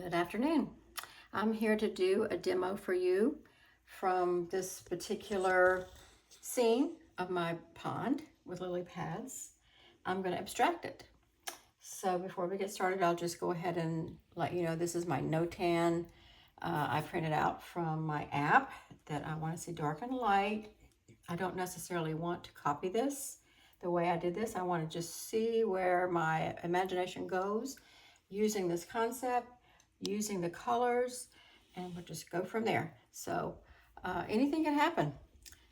Good afternoon. I'm here to do a demo for you from this particular scene of my pond with lily pads. I'm going to abstract it. So before we get started, I'll just go ahead and let you know this is my notan I printed out from my app that I want to see dark and light. I don't necessarily want to copy this the way I did this. I want to just see where my imagination goes using this concept, using the colors, and we'll just go from there. So anything can happen.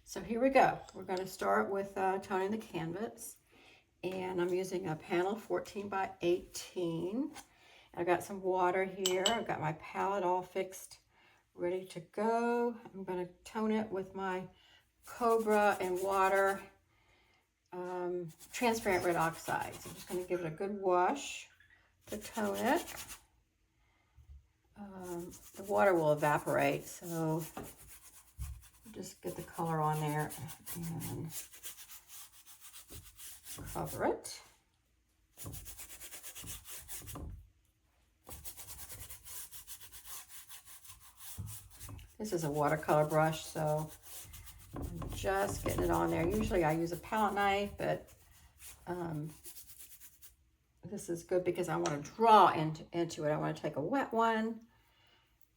So here we go. We're going to start with toning the canvas, and I'm using a panel 14 by 18. I've got some water here. I've got my palette all fixed, ready to go. I'm going to tone it with my Cobra and water transparent red oxide. So I'm just going to give it a good wash to tone it. The water will evaporate, so just get the color on there and cover it. This is a watercolor brush, so I'm just getting it on there. Usually I use a palette knife, but this is good because I want to draw into it. I want to take a wet one,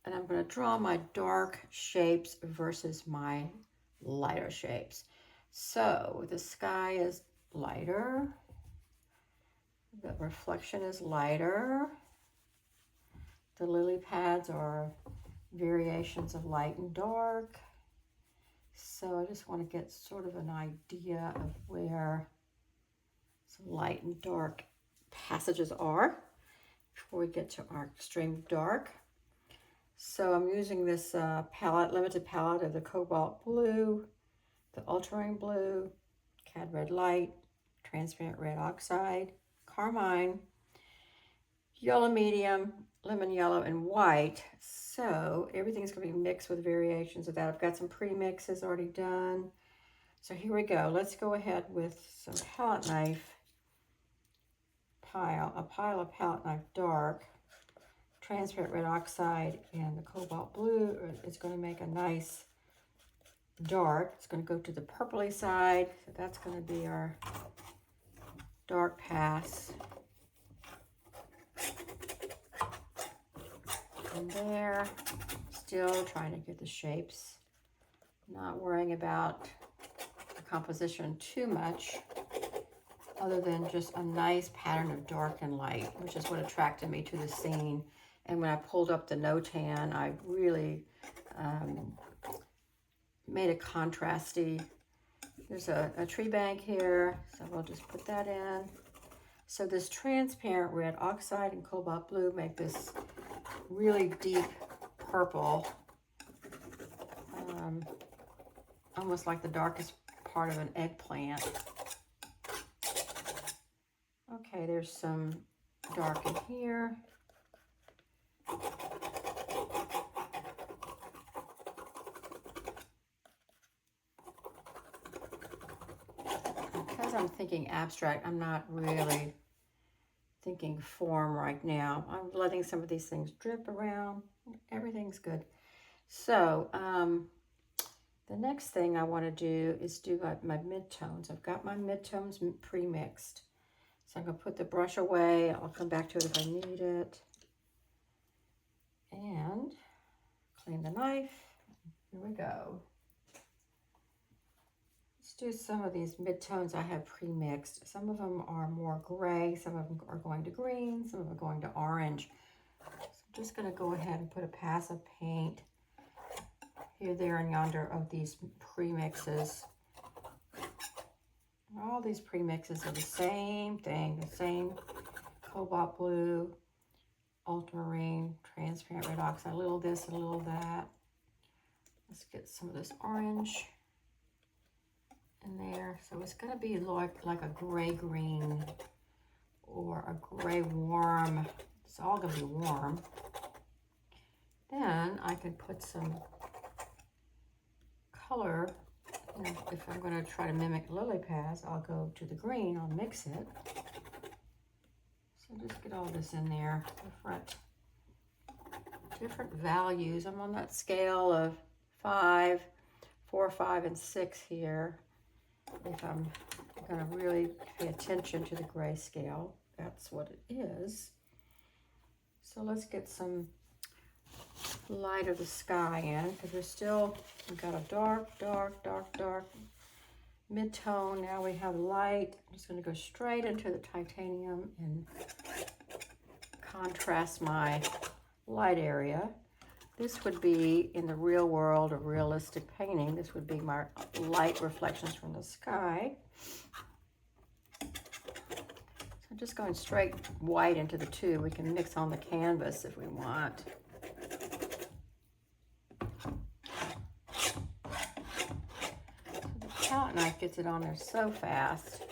and I'm going to draw my dark shapes versus my lighter shapes. So the sky is lighter. The reflection is lighter. The lily pads are variations of light and dark. So I just want to get sort of an idea of where some light and dark passages are before we get to our extreme dark. So I'm using this limited palette of the cobalt blue, the ultramarine blue, cad red light, transparent red oxide, carmine, yellow medium, lemon yellow, and white. So everything's going to be mixed with variations of that. I've got some pre-mixes already done. So here we go. Let's go ahead with some palette knife a pile of palette knife dark, transparent red oxide, and the cobalt blue. It's going to make a nice dark. It's going to go to the purpley side. So that's going to be our dark pass. And there, still trying to get the shapes, not worrying about the composition too much, other than just a nice pattern of dark and light, which is what attracted me to the scene. And when I pulled up the notan, I really made a contrasty. There's a tree bank here, so we'll just put that in. So this transparent red oxide and cobalt blue make this really deep purple, almost like the darkest part of an eggplant. Okay, there's some dark in here. Because I'm thinking abstract, I'm not really thinking form right now. I'm letting some of these things drip around. Everything's good. So the next thing I want to do is do my midtones. I've got my midtones pre-mixed. So I'm going to put the brush away. I'll come back to it if I need it. And clean the knife. Here we go. Let's do some of these midtones I have pre-mixed. Some of them are more gray. Some of them are going to green. Some of them are going to orange. So I'm just going to go ahead and put a pass of paint here, there, and yonder of these pre-mixes. All these pre-mixes are the same thing, the same cobalt blue, ultramarine, transparent red oxide, a little this, a little that. Let's get some of this orange in there. So it's going to be like a gray-green or a gray warm. It's all going to be warm. Then I can put some color. You know, if I'm going to try to mimic lily pads, I'll go to the green. I'll mix it. So just get all this in there, the front different values. I'm on that scale of 5, 4, 5, and 6 here. If I'm going to really pay attention to the grayscale, that's what it is. So let's get some light of the sky in, because we've got a dark, dark, dark, dark mid-tone. Now we have light. I'm just going to go straight into the titanium and contrast my light area. This would be, in the real world of realistic painting, this would be my light reflections from the sky. So I'm just going straight white into the tube. We can mix on the canvas if we want. So the palette knife gets it on there so fast.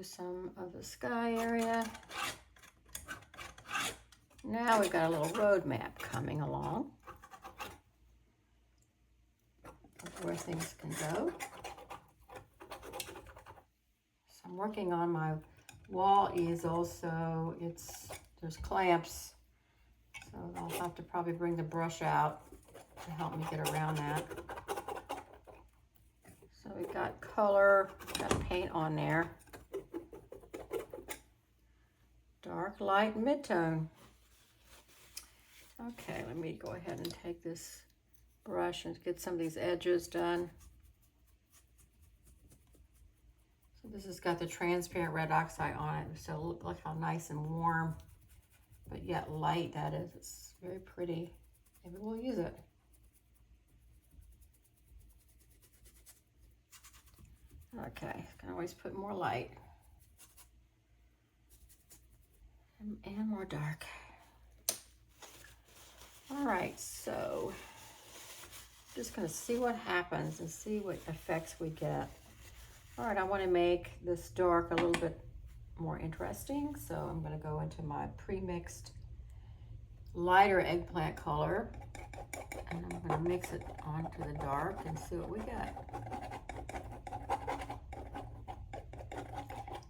Some of the sky area. Now we've got a little road map coming along of where things can go. So I'm working on my wall easel, so there's clamps, so I'll have to probably bring the brush out to help me get around that. So we've got color, got paint on there. Dark, light, mid-tone. Okay, let me go ahead and take this brush and get some of these edges done. So this has got the transparent red oxide on it, so look how nice and warm, but yet light that is. It's very pretty. Maybe we'll use it. Okay, can always put more light. And more dark. All right, so just gonna see what happens and see what effects we get. All right, I wanna make this dark a little bit more interesting, so I'm gonna go into my pre-mixed lighter eggplant color, and I'm gonna mix it onto the dark and see what we get.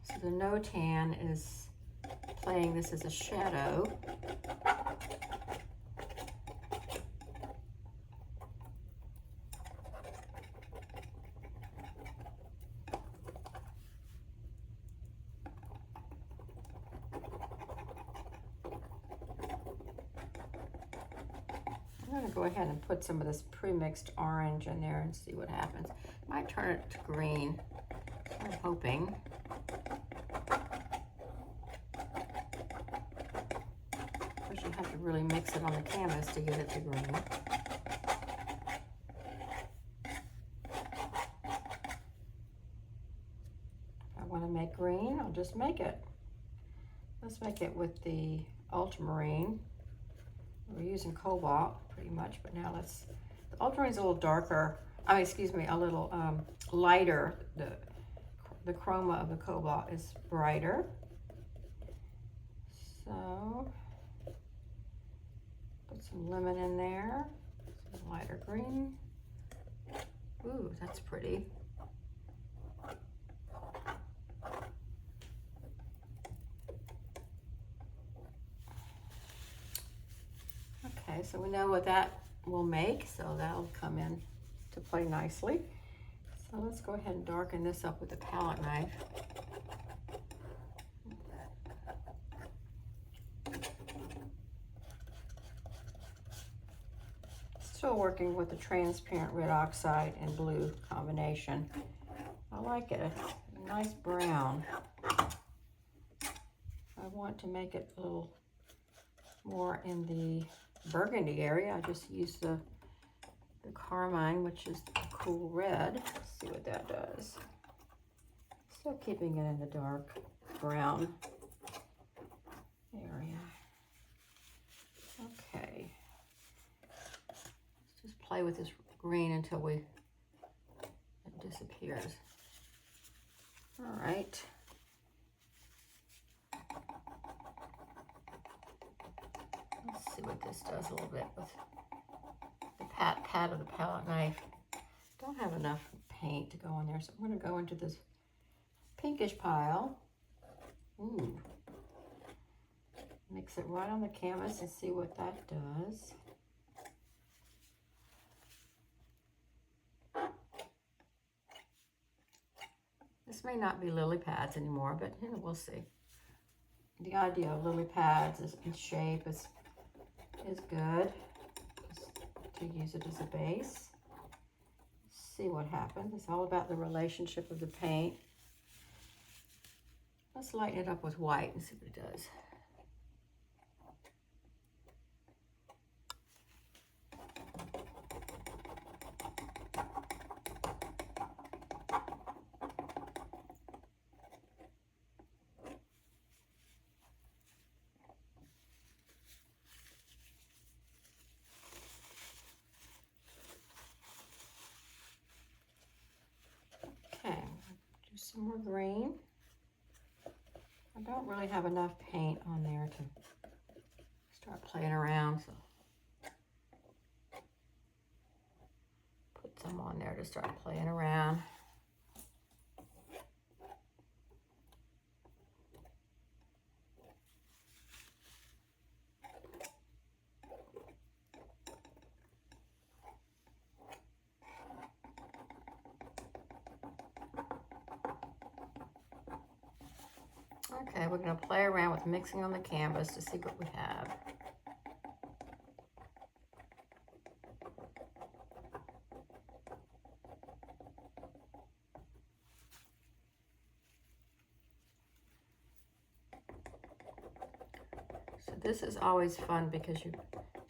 So the no tan is playing this as a shadow. I'm going to go ahead and put some of this pre-mixed orange in there and see what happens. Might turn it to green, I'm hoping. You have to really mix it on the canvas to get it to green. If I want to make green, I'll just make it. Let's make it with the ultramarine. We're using cobalt pretty much, but now the ultramarine's a little darker. I mean, excuse me, a little lighter. The chroma of the cobalt is brighter. So put some lemon in there, some lighter green. Ooh, that's pretty. Okay, so we know what that will make, so that'll come in to play nicely. So let's go ahead and darken this up with a palette knife. Still working with the transparent red oxide and blue combination. I like it. A nice brown. I want to make it a little more in the burgundy area. I just use the carmine, which is the cool red. Let's see what that does. Still keeping it in the dark brown area. Okay. Let's just play with this green until it disappears. All right. Let's see what this does a little bit with the pat of the palette knife don't have enough paint to go in there, so I'm going to go into this pinkish pile. Ooh. Mix it right on the canvas and see what that does. This may not be lily pads anymore, but you know, we'll see. The idea of lily pads is in shape is good. Just to use it as a base. See what happens. It's all about the relationship of the paint. Let's lighten it up with white and see what it does. Okay, do some more green. I don't really have enough paint on there to start playing around, so put some on there to start playing around. Okay, we're going to play around with mixing on the canvas to see what we have. So this is always fun because you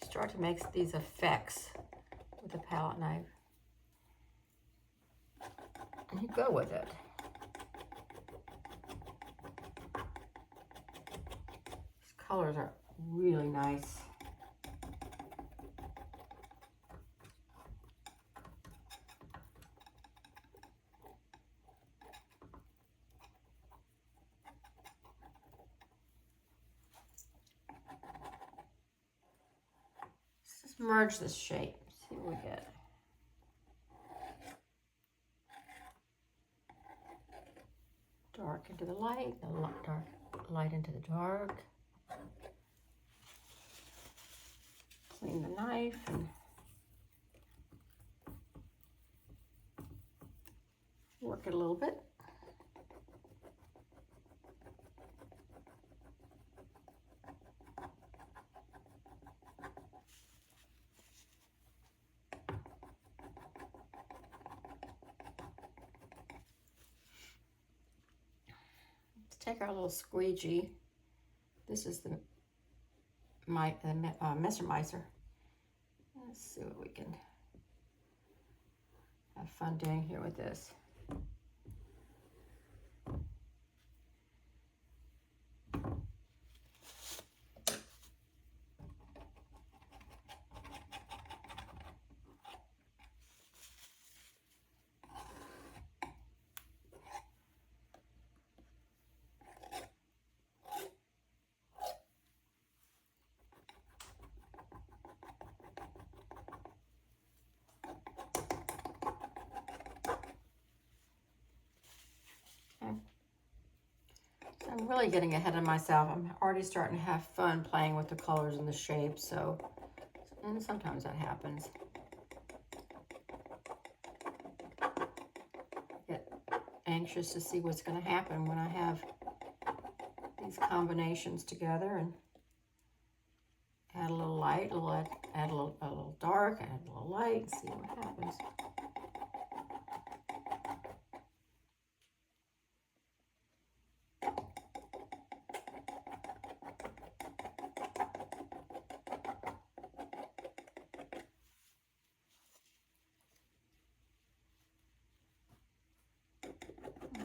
start to make these effects with a palette knife. And you go with it. Colors are really nice. Let's just merge this shape. See what we get. Dark into the light, dark light into the dark. Clean the knife and work it a little bit. Let's take our little squeegee. This is the Messer Miser. Let's see what we can have fun doing here with this. I'm really getting ahead of myself. I'm already starting to have fun playing with the colors and the shapes, and sometimes that happens. I get anxious to see what's going to happen when I have these combinations together and add a little light, add a little dark, add a little light, and see what happens.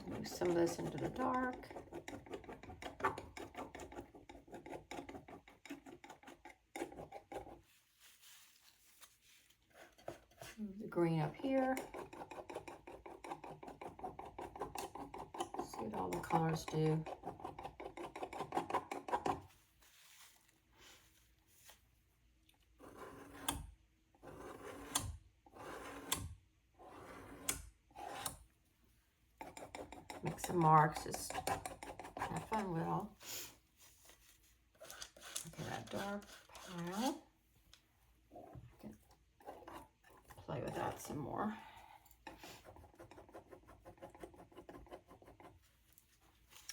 Move some of this into the dark. Move the green up here. See what all the colors do. make some marks, just have fun with all. Okay, that dark pile. Play with that some more.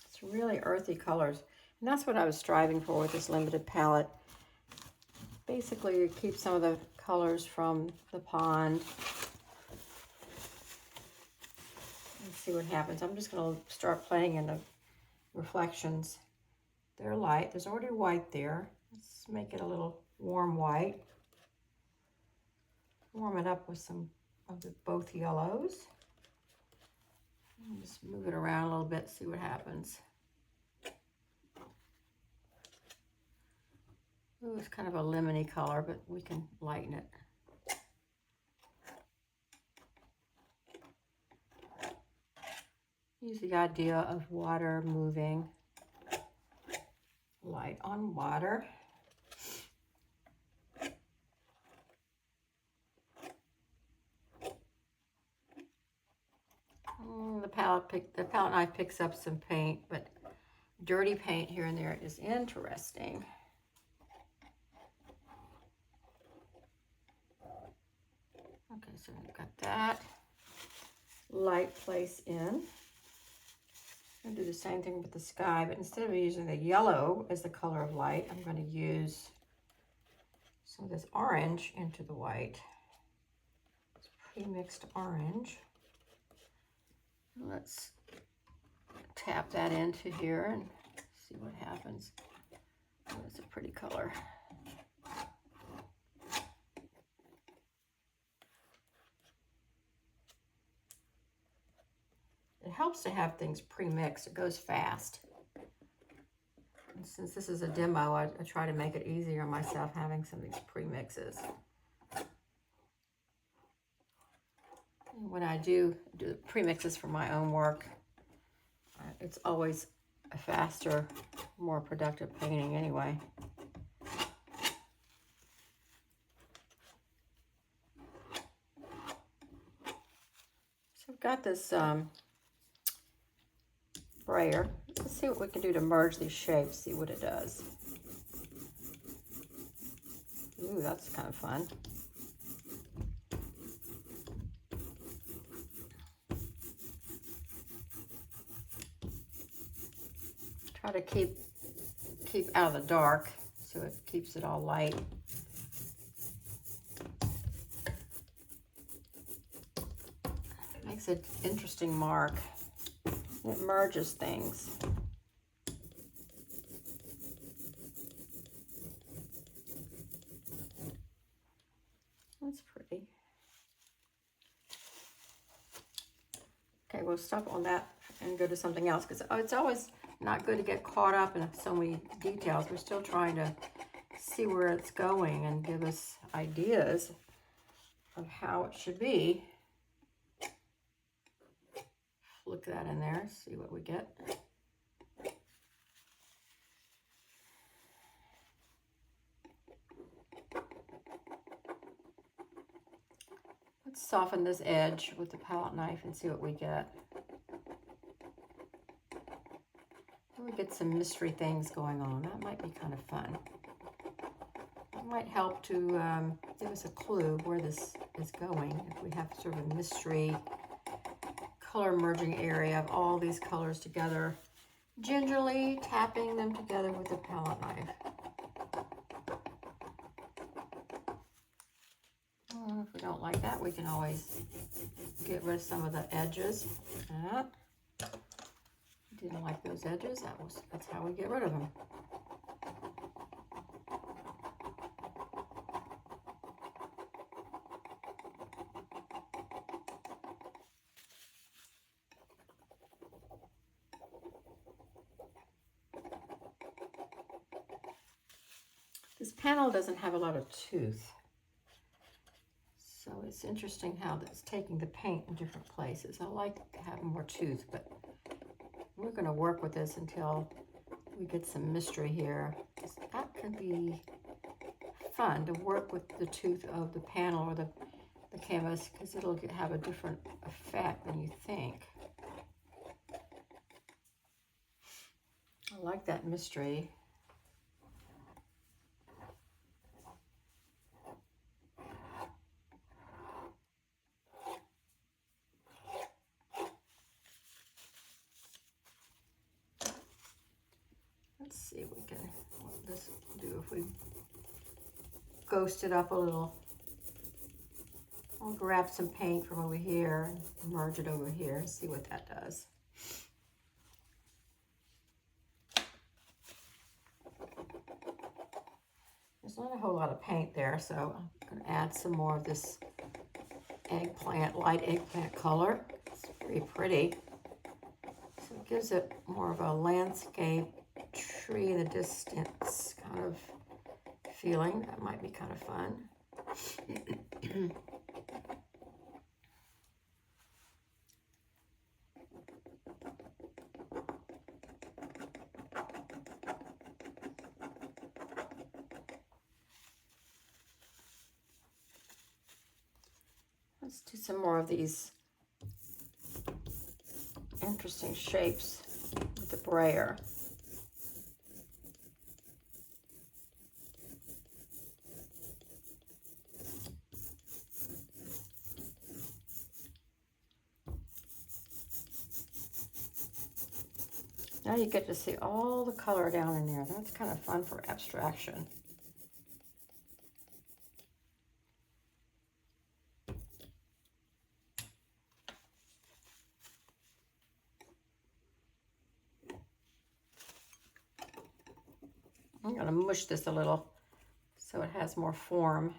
It's really earthy colors, and that's what I was striving for with this limited palette. Basically, you keep some of the colors from the pond. Let's see what happens. I'm just going to start playing in the reflections. They're light. There's already white there. Let's make it a little warm white. Warm it up with some of both yellows. And just move it around a little bit, see what happens. Ooh, it's kind of a lemony color, but we can lighten it. Use the idea of water moving. Light on water. The palette knife picks up some paint, but dirty paint here and there is interesting. Okay, so we've got that light place in. I'm going to do the same thing with the sky, but instead of using the yellow as the color of light, I'm going to use some of this orange into the white. It's pre-mixed orange. Let's tap that into here and see what happens. Oh, it's a pretty color. It helps to have things pre-mixed. It goes fast. And since this is a demo, I try to make it easier on myself having some of these pre-mixes. When I do the premixes for my own work, it's always a faster, more productive painting anyway. So I've got this sprayer. Let's see what we can do to merge these shapes, see what it does. Ooh, that's kind of fun. Try to keep out of the dark so it keeps it all light. It makes an interesting mark. It merges things. That's pretty. Okay, we'll stop on that and go to something else, because it's always not good to get caught up in so many details. We're still trying to see where it's going and give us ideas of how it should be. Flick that in there, see what we get. Let's soften this edge with the palette knife and see what we get. We get some mystery things going on. That might be kind of fun. It might help to give us a clue where this is going. If we have sort of a mystery color merging area of all these colors together, gingerly tapping them together with a palette knife. If we don't like that, we can always get rid of some of the edges. Didn't like those edges. That's how we get rid of them. This panel doesn't have a lot of tooth, so it's interesting how it's taking the paint in different places. I like having more tooth, but we're going to work with this until we get some mystery here. That could be fun to work with the tooth of the panel or the canvas, because it'll have a different effect than you think. I like that mystery. Let's see what this do if we ghost it up a little. I'll grab some paint from over here and merge it over here and see what that does. There's not a whole lot of paint there, so I'm going to add some more of this eggplant, light eggplant color. It's pretty pretty. So it gives it more of a landscape, tree in the distance kind of feeling. That might be kind of fun. Let's do some more of these interesting shapes with the brayer. Now you get to see all the color down in there. That's kind of fun for abstraction. I'm going to mush this a little so it has more form.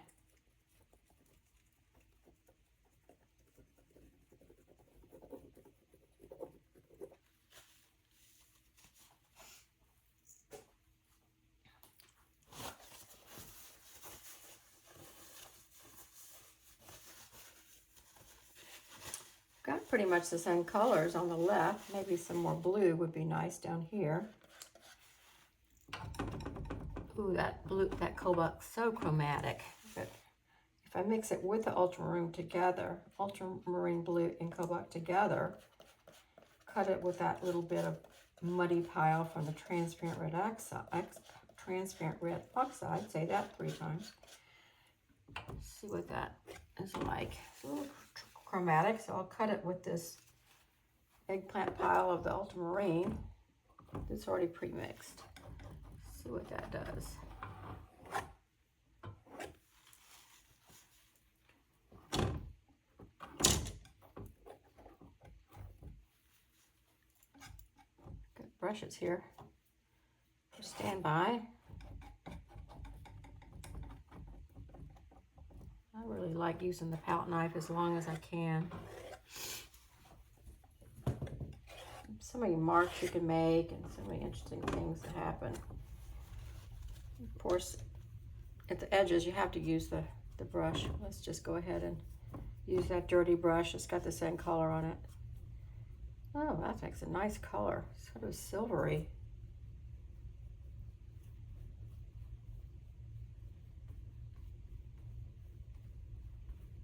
Got pretty much the same colors on the left. Maybe some more blue would be nice down here. Ooh, that blue, that cobalt, so chromatic. But if I mix it with the ultramarine together, ultramarine blue and cobalt together, cut it with that little bit of muddy pile from the transparent red oxide, say that 3 times. See what that is like. It's a little chromatic, so I'll cut it with this eggplant pile of the ultramarine. It's already pre-mixed. See what that does. Good brushes here for standby. I really like using the palette knife as long as I can. So many marks you can make and so many interesting things that happen. Of course, at the edges, you have to use the brush. Let's just go ahead and use that dirty brush. It's got the same color on it. Oh, that makes a nice color. Sort of silvery.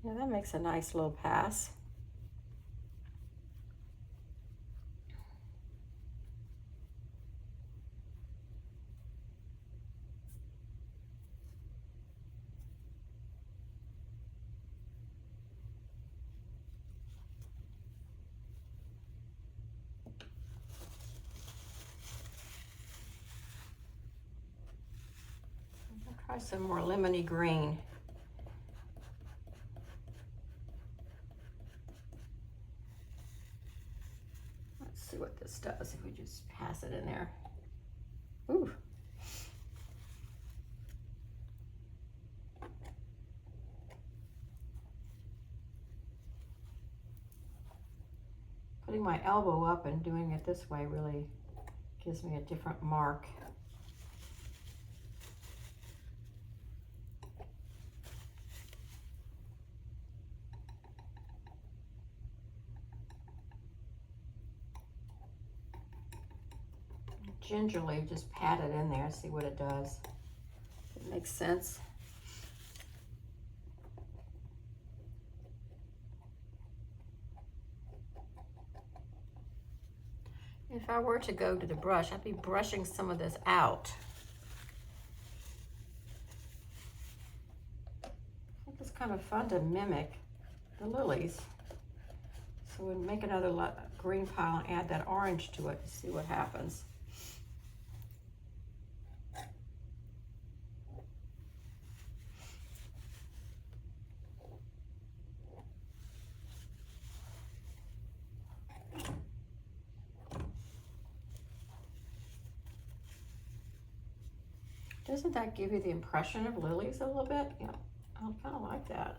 Yeah, that makes a nice little pass. Try some more lemony green. Let's see what this does if we just pass it in there. Ooh. Putting my elbow up and doing it this way really gives me a different mark. Gingerly just pat it in there, see what it does. It makes sense. If I were to go to the brush, I'd be brushing some of this out. I think it's kind of fun to mimic the lilies. So we'll make another green pile and add that orange to it and see what happens. Doesn't that give you the impression of lilies a little bit? Yeah, I kind of like that.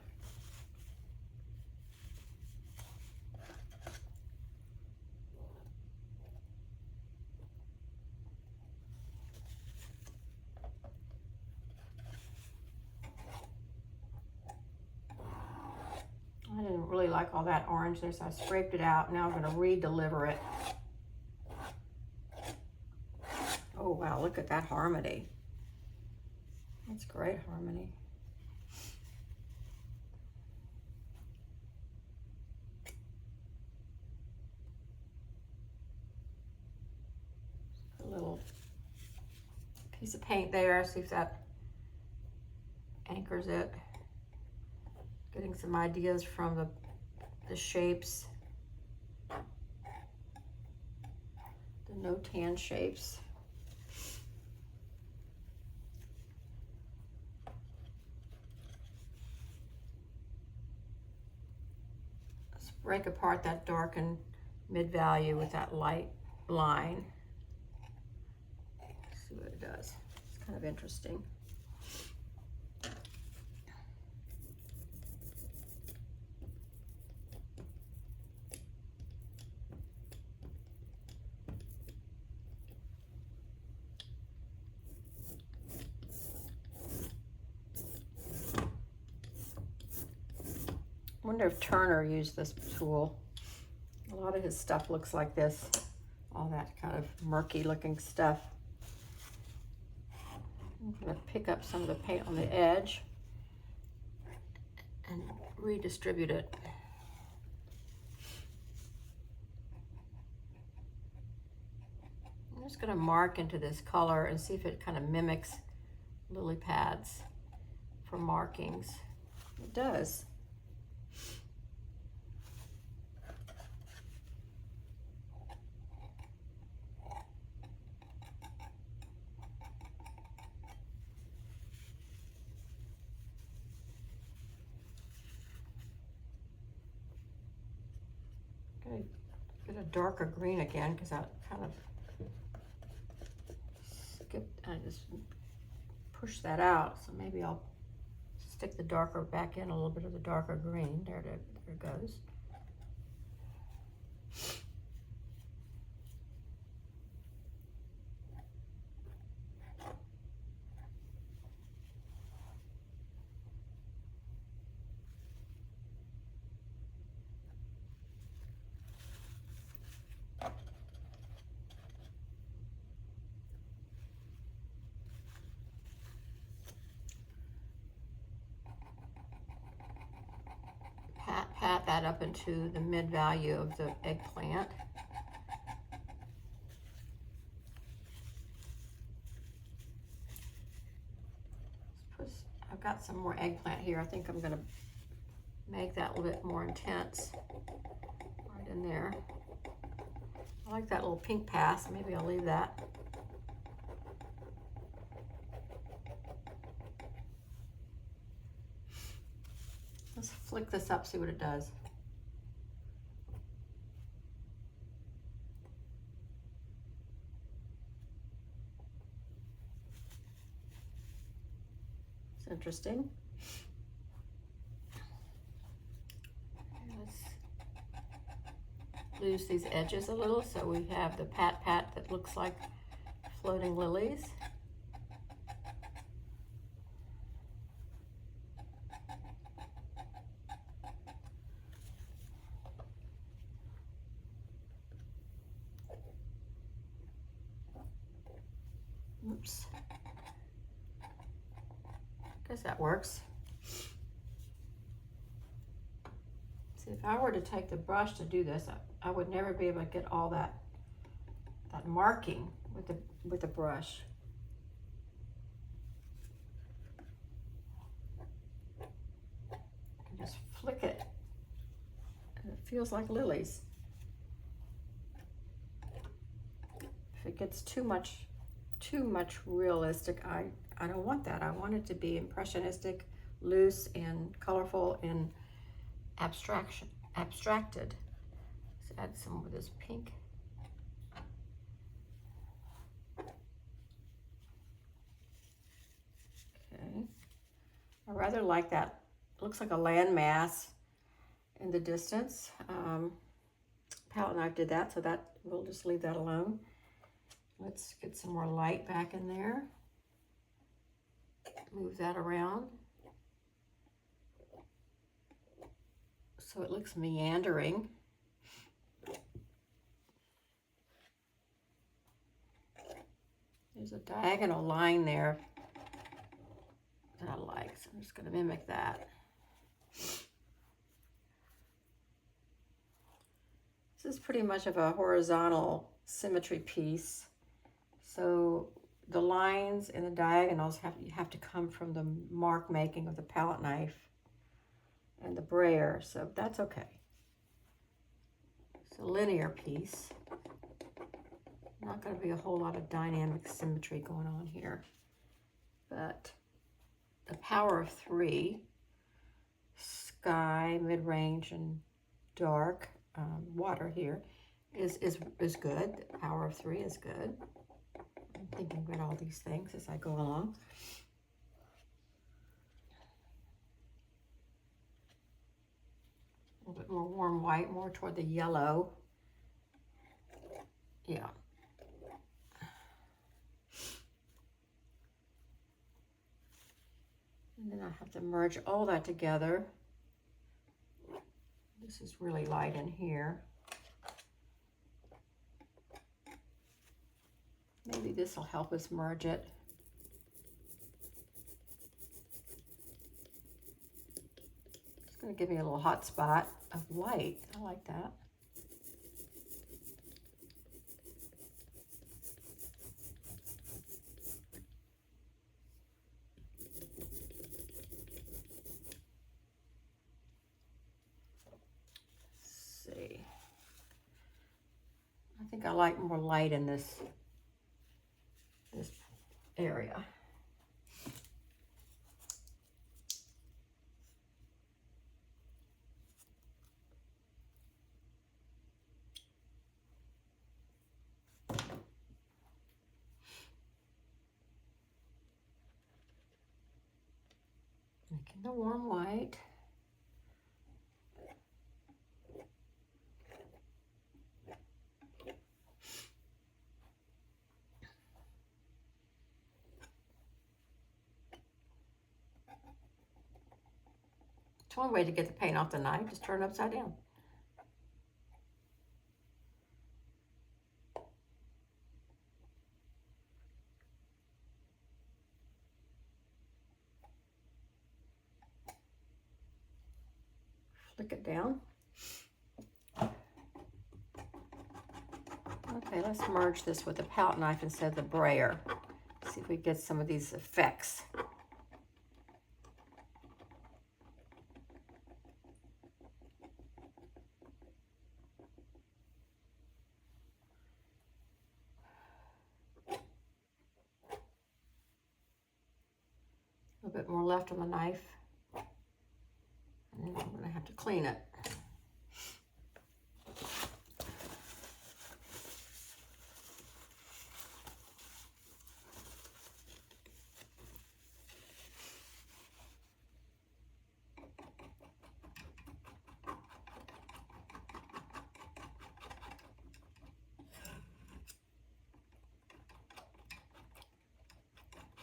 I didn't really like all that orange there, so I scraped it out. Now I'm going to re-deliver it. Oh wow, look at that harmony. That's great harmony. A little piece of paint there, see if that anchors it. Getting some ideas from the shapes, the no tan shapes. Let's break apart that dark and mid-value with that light line. Let's see what it does. It's kind of interesting. I wonder if Turner used this tool. A lot of his stuff looks like this, all that kind of murky looking stuff. I'm going to pick up some of the paint on the edge and redistribute it. I'm just going to mark into this color and see if it kind of mimics lily pads for markings. It does. Okay, get a darker green again because I kind of I just push that out, so maybe I'll stick the darker back in, a little bit of the darker green. There it goes. Pat that up into the mid-value of the eggplant. I've got some more eggplant here. I think I'm going to make that a little bit more intense right in there. I like that little pink pass. Maybe I'll leave that. Let's flick this up, see what it does. It's interesting. Let's lose these edges a little so we have the pat that looks like floating lilies. Oops. Guess that works. See, if I were to take the brush to do this, I would never be able to get all that that marking with the brush. I can just flick it, and it feels like lilies. If it gets too much realistic, I don't want that. I want it to be impressionistic, loose, and colorful, and abstracted. Let's add some of this pink. Okay, I rather like that. Looks like a landmass in the distance. Palette knife did that, so that we'll just leave that alone. Let's get some more light back in there. Move that around so it looks meandering. There's a diagonal line there that I like, so I'm just going to mimic that. This is pretty much of a horizontal symmetry piece, so the lines and the diagonals have to come from the mark making of the palette knife and the brayer, so that's okay. It's a linear piece. Not going to be a whole lot of dynamic symmetry going on here, but the power of 3, sky, mid-range, and dark, water here is good. The power of 3 is good. I'm thinking about all these things as I go along. A little bit more warm white, more toward the yellow. Yeah. And then I have to merge all that together. This is really light in here. Maybe this will help us merge it. It's going to give me a little hot spot of light. I like that. See. I think I like more light in this area. Making the warm white. It's one way to get the paint off the knife, just turn it upside down. Flick it down. Okay, let's merge this with the palette knife instead of the brayer. See if we get some of these effects. A little bit more left on the knife, and then I'm going to have to clean it.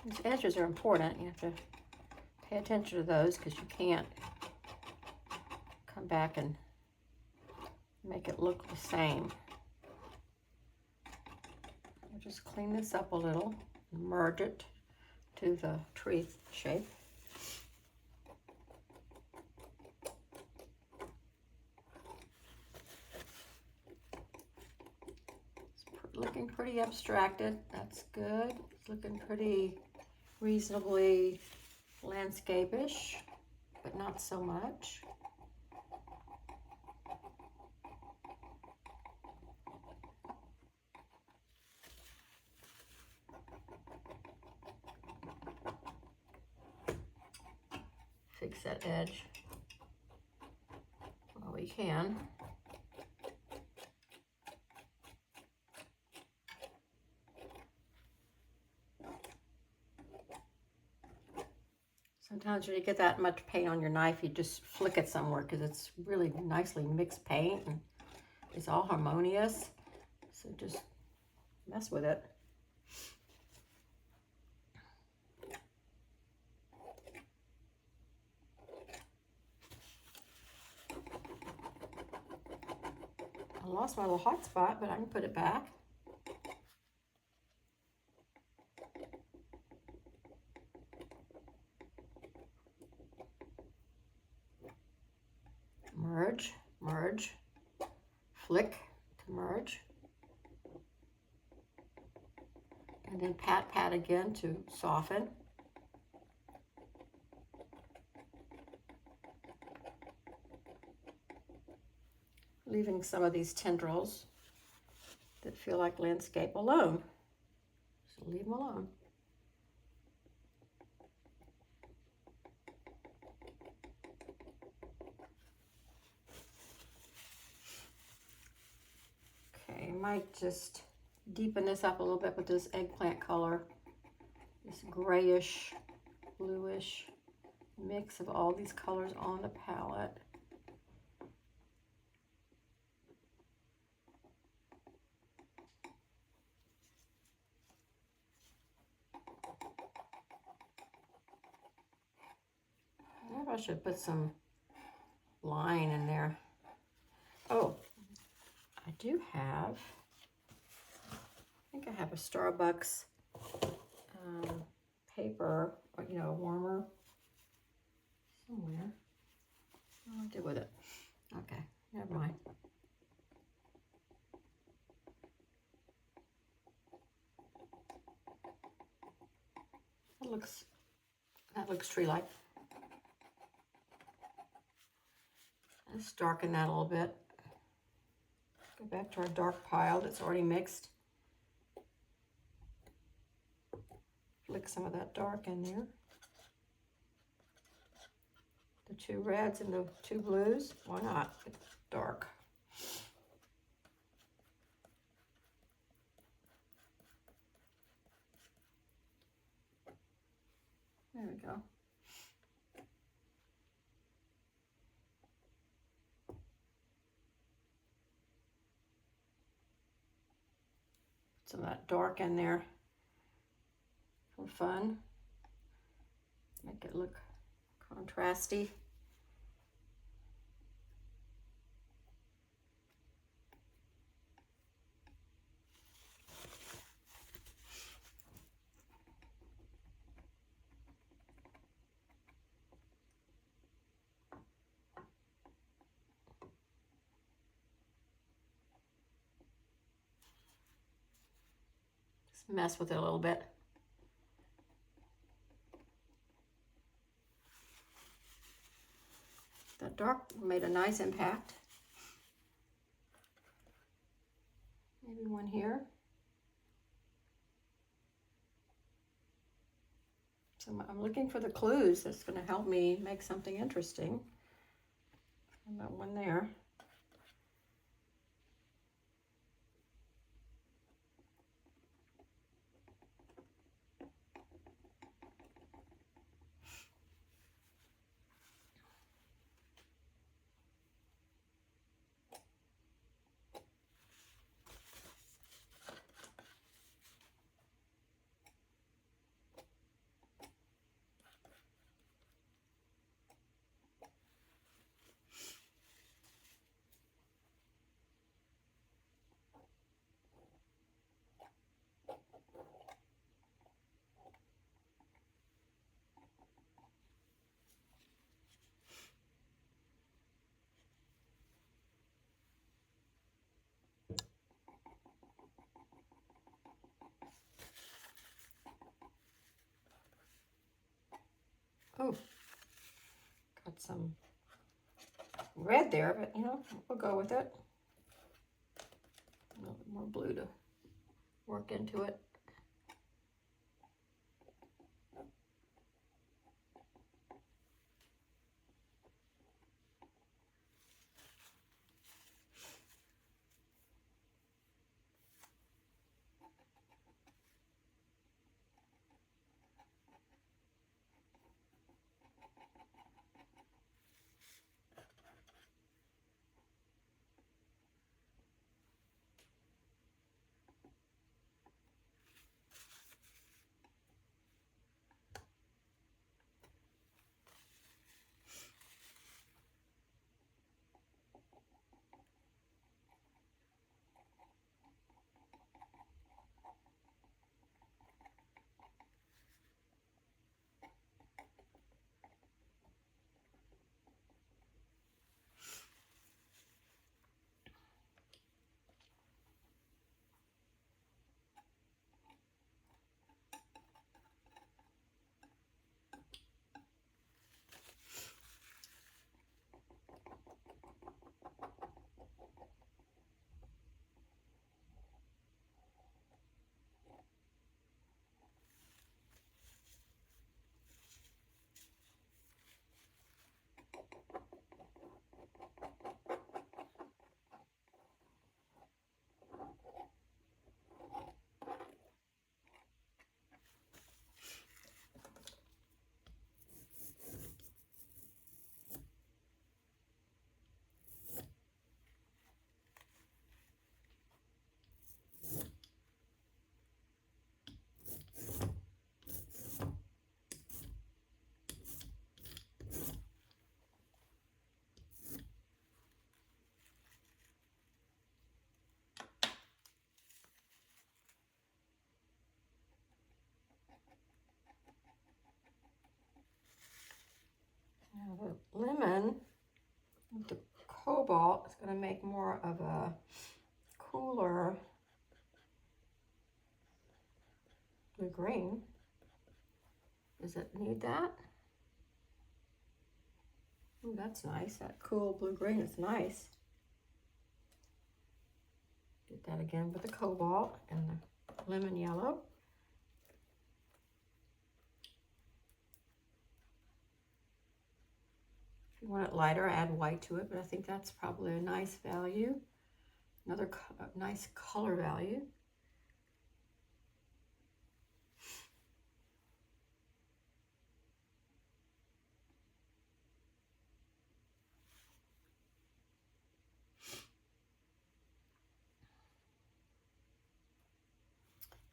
These edges are important. You have to pay attention to those because you can't come back and make it look the same. I'll just clean this up a little and merge it to the tree shape. looking pretty abstracted. That's good. It's looking pretty reasonably landscape-ish, but not so much. Fix that edge while we can. Sometimes when you get that much paint on your knife, you just flick it somewhere because it's really nicely mixed paint and it's all harmonious. So just mess with it. I lost my little hot spot, but I can put it back. Merge, merge, flick to merge. And then pat, pat again to soften. Leaving some of these tendrils that feel like landscape alone. So leave them alone. Okay, might just deepen this up a little bit with this eggplant color. This grayish, bluish mix of all these colors on the palette. Maybe I should put some line in there. Oh, I do have, I think I have a Starbucks paper, you know, warmer somewhere. What do I do with it? Okay, never mind. That looks tree-like. Let's darken that a little bit. Go back to our dark pile that's already mixed. Flick some of that dark in there. The two reds and the two blues, why not? It's dark. There we go. Some of that dark in there for fun. Make it look contrasty. Just mess with it a little bit. That dark made a nice impact. Maybe one here. So I'm looking for the clues that's going to help me make something interesting. And that one there. Oh, got some red there, but you know, we'll go with it. A little bit more blue to work into it. Now the lemon with the cobalt is going to make more of a cooler blue green. Does it need that? Oh, that's nice. That cool blue green is nice. Did that again with the cobalt and the lemon yellow. If you want it lighter, add white to it, but I think that's probably a nice value. Another nice color value.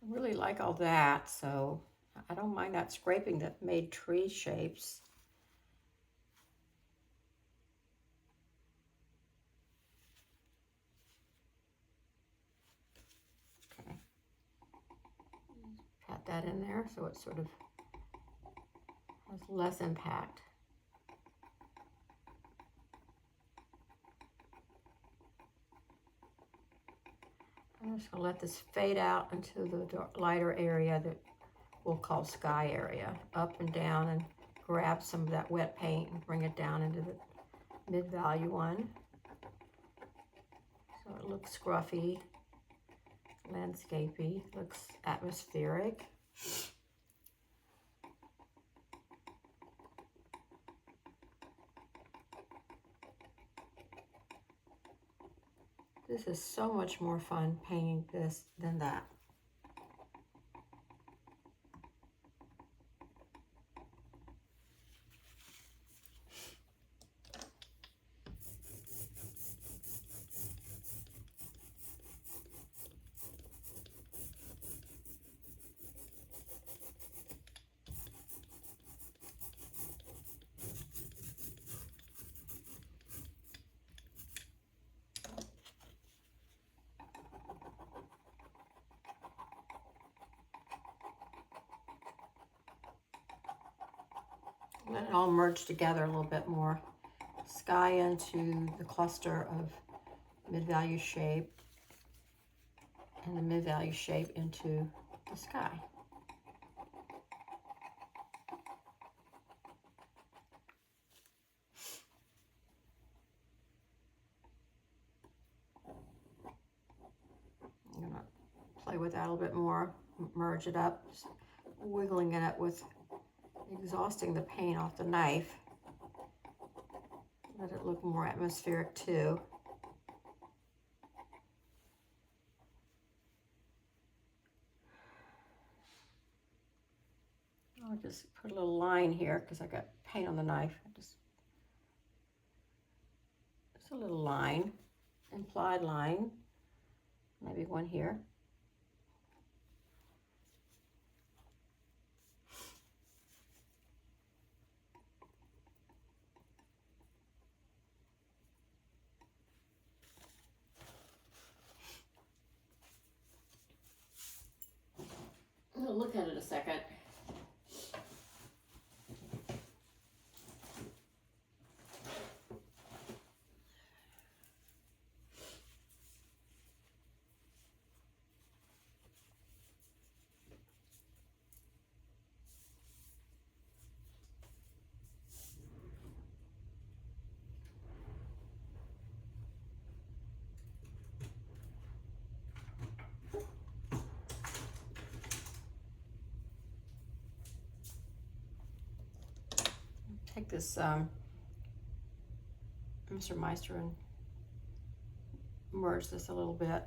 I really like all that, so I don't mind that scraping that made tree shapes. Okay. Pat that in there so it sort of has less impact. I'm just going to let this fade out into the lighter area that we'll call sky area, up and down, and grab some of that wet paint and bring it down into the mid-value one. So it looks scruffy, landscapey, looks atmospheric. This is so much more fun painting this than that. Let it all merge together a little bit more. Sky into the cluster of mid-value shape, and the mid-value shape into the sky. play with that a little bit more, merge it up, just wiggling it up with exhausting the paint off the knife. Let it look more atmospheric too. I'll just put a little line here because I got paint on the knife. Just a little line, implied line, maybe one here. I'm gonna look at it a second. Take this Mr. Meister and merge this a little bit.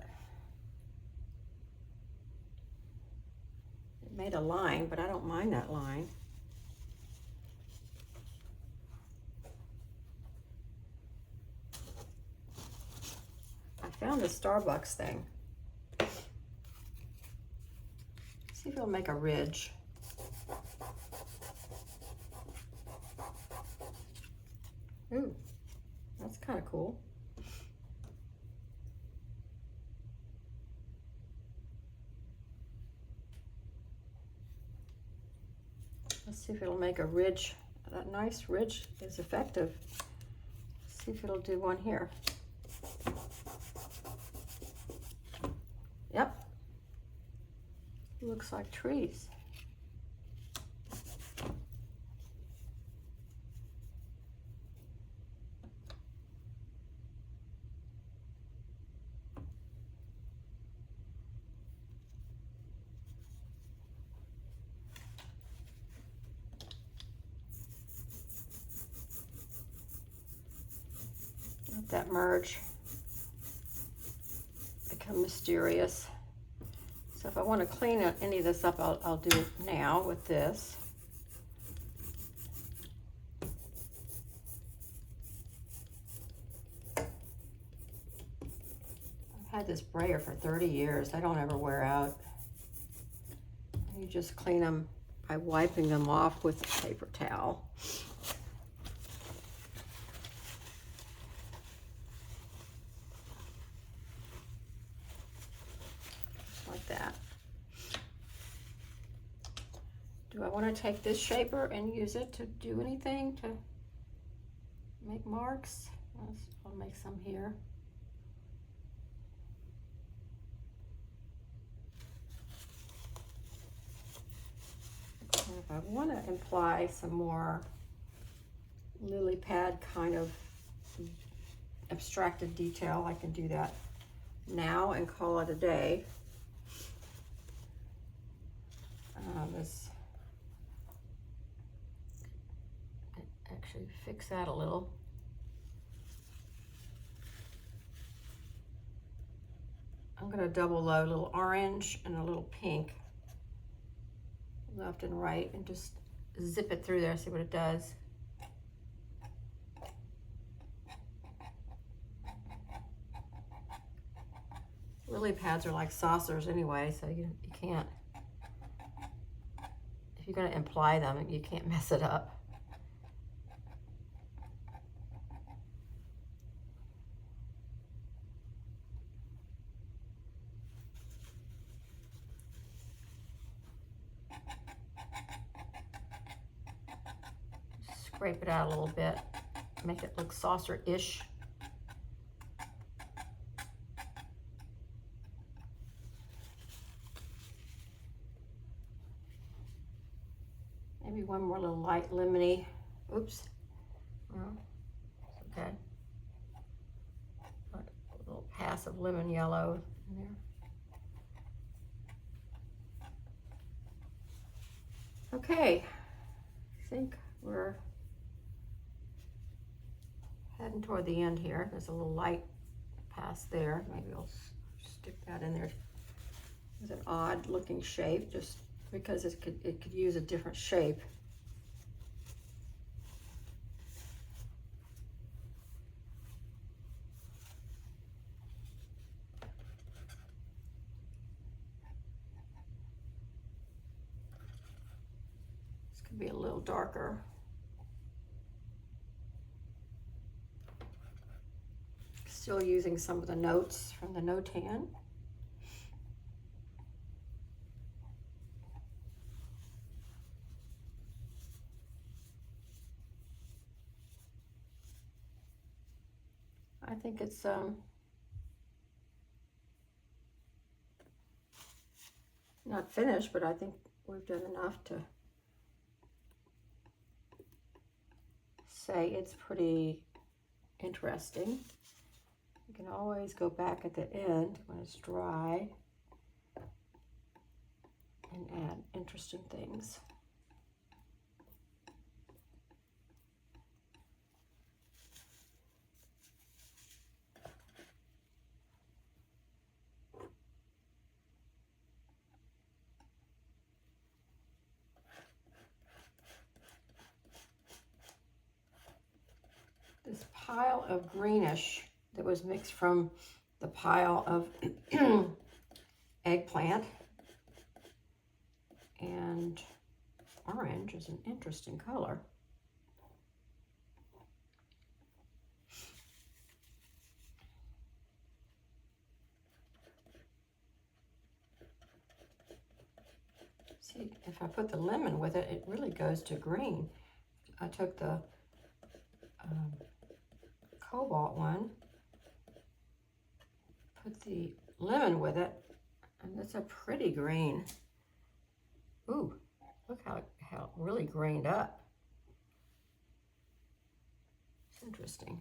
It made a line, but I don't mind that line. I found this Starbucks thing. See if it'll make a ridge. Ooh, that's kind of cool. Let's see if it'll make a ridge. That nice ridge is effective. Let's see if it'll do one here. Yep. Looks like trees. Let that merge, become mysterious. So if I want to clean any of this up, I'll do it now with this. I've had this brayer for 30 years. They don't ever wear out. You just clean them by wiping them off with a paper towel. That. Do I want to take this shaper and use it to do anything, to make marks? I'll make some here. And if I want to imply some more lily pad kind of abstracted detail, I can do that now and call it a day. This actually fix that a little. I'm going to double load a little orange and a little pink, left and right, and just zip it through there, see what it does. Lily pads are like saucers anyway, so you can't. If you're going to imply them, you can't mess it up. Scrape it out a little bit, make it look saucer-ish. Maybe one more little light lemony. Oops. Well, it's okay. Put a little pass of lemon yellow in there. Okay, I think we're heading toward the end here. There's a little light past there. Maybe I'll stick that in there. It's an odd looking shape just because it could use a different shape. This could be a little darker. Still using some of the notes from the Notan. I think it's not finished, but I think we've done enough to say it's pretty interesting. You can always go back at the end when it's dry and add interesting things. This pile of greenish that was mixed from the pile of eggplant and orange is an interesting color. See, if I put the lemon with it, it really goes to green. I took the cobalt one, put the lemon with it, and it's a pretty green. Ooh, look how it really grained up. It's interesting.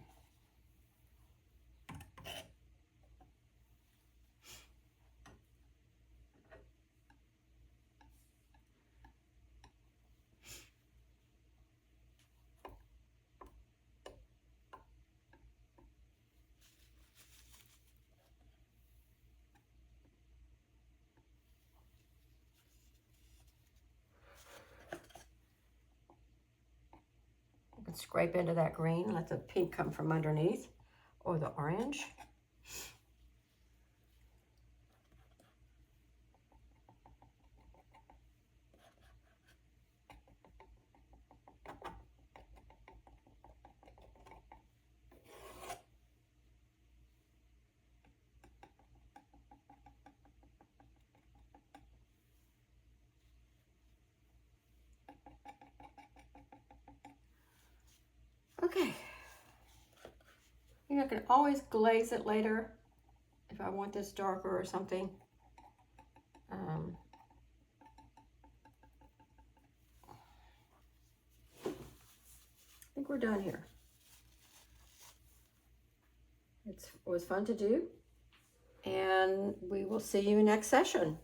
Scrape into that green, let the pink come from underneath, or the orange. Okay, I can always glaze it later if I want this darker or something. I think we're done here. It was fun to do, and we will see you next session.